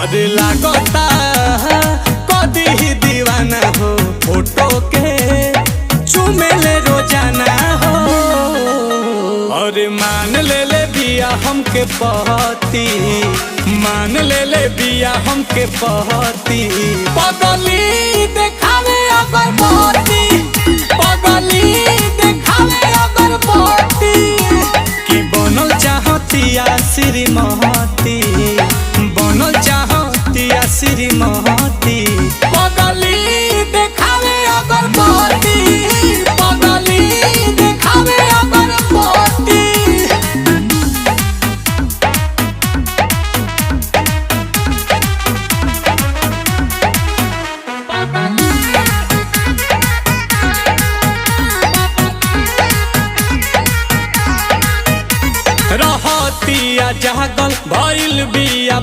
अरे लागता कदी ही दीवाना हो, फोटो के चुमेले रोजाना हो। अरे मान ले बिया हमके पहती, मान ले बिया हमके पहती। पगली देखावे अगर पहती, पगली देखावे अगर पहती। कि बनल चाहतिया श्रीमती, बनल चाहतिया श्रीमती। पगली देखावे अगर पहती, पगली देखावे अगर पहती। रहतिया जागल भइल बिया